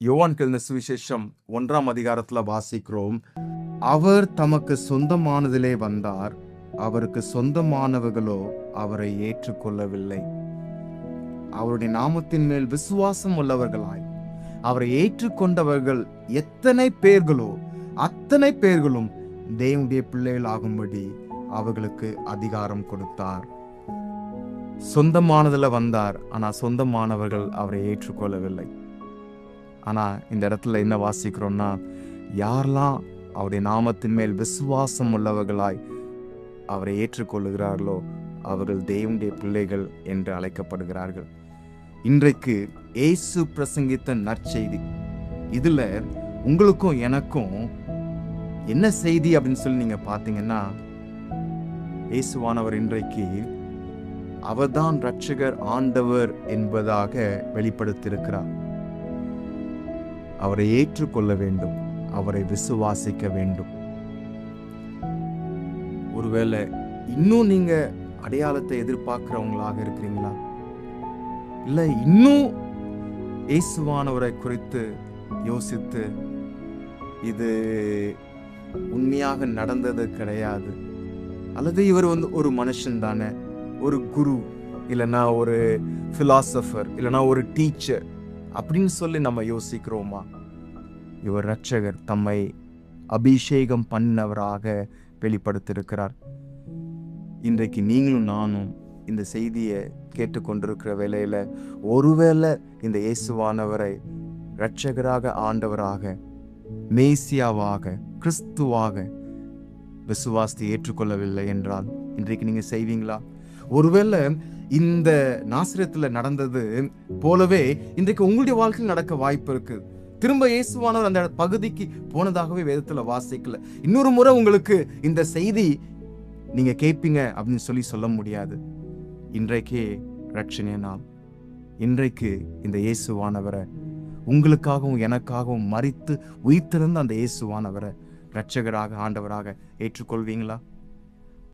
யோவான் எழுதின சுவிசேஷம் 1ஆம் அதிகாரத்துல வாசிக்கிறோம். அவர் தமக்கு சொந்தமானதிலே வந்தார், அவருக்கு சொந்தமானவர்களோ அவரை ஏற்றுக்கொள்ளவில்லை. அவருடைய நாமத்தின் மேல் விசுவாசம் உள்ளவர்களாய் அவரை ஏற்றுக்கொண்டவர்கள் எத்தனை பேர்களோ அத்தனை பேர்களும் தேவனுடைய பிள்ளைகள் ஆகும்படி அவர்களுக்கு அதிகாரம் கொடுத்தார். சொந்தமானதுல வந்தார், ஆனா சொந்தமானவர்கள் அவரை ஏற்றுக்கொள்ளவில்லை. ஆனா இந்த இடத்துல என்ன வாசிக்கிறோம்னா, யாரெல்லாம் அவருடைய நாமத்தின் மேல் விசுவாசம் உள்ளவர்களாய் அவரை ஏற்றுக்கொள்ளுகிறார்களோ அவர்கள் தேவனுடைய பிள்ளைகள் என்று அழைக்கப்படுகிறார்கள். இன்றைக்கு இயேசு பிரசங்கித்த நற்செய்தி, இதுல உங்களுக்கும் எனக்கும் என்ன செய்தி அப்படின்னு சொல்லி நீங்க பாத்தீங்கன்னா, இயேசுவானவர் இன்றைக்கு அவர்தான் இரட்சகர், ஆண்டவர் என்பதாக வெளிப்படுத்தியிருக்கிறார். அவரை ஏற்றுக்கொள்ள வேண்டும், அவரை விசுவாசிக்க வேண்டும். ஒருவேளை இன்னும் நீங்க அடையாளத்தை எதிர்பார்க்கிறவங்களாக இருக்கிறீங்களா? இல்ல இன்னும் இயேசுவானவரை குறித்து யோசித்து இது உண்மையாக நடந்தது கிடையாது, அல்லது இவர் ஒரு மனுஷன் தானே, ஒரு குரு, இல்லைன்னா ஒரு பிலாசபர், இல்லைன்னா ஒரு டீச்சர் அப்படின்னு சொல்லி நம்ம யோசிக்கிறோமா? இவர் இரட்சகர், தம்மை அபிஷேகம் பண்ணவராக வெளிப்படுத்தியிருக்கிறார். இன்றைக்கு நீங்களும் நானும் இந்த செய்தியை கேட்டுக்கொண்டிருக்கிற வேளையில ஒருவேளை இந்த இயேசுவானவரை இரட்சகராக, ஆண்டவராக, மேசியாவாக, கிறிஸ்துவாக விசுவாசத்தை ஏற்றுக்கொள்ளவில்லை என்றால் இன்றைக்கு நீங்க செய்வீங்களா? ஒருவேளை இந்த நாசரேத்துல நடந்தது போலவே இன்றைக்கு உங்களுடைய வாழ்க்கையில் நடக்க வாய்ப்பு இருக்கு. திரும்ப இயேசுவானவர் அந்த பகுதிக்கு போனதாகவே வேதத்துல வாசிக்கல. இன்னொரு முறை உங்களுக்கு இந்த செய்தி நீங்க கேட்பீங்க அப்படின்னு சொல்ல முடியாது. இன்றைக்கே ரட்சணிய நாள். இன்றைக்கு இந்த இயேசுவானவரை, உங்களுக்காகவும் எனக்காகவும் மரித்து உயிர்த்தெழுந்த அந்த இயேசுவானவரை இரட்சகராக, ஆண்டவராக ஏற்றுக்கொள்வீங்களா?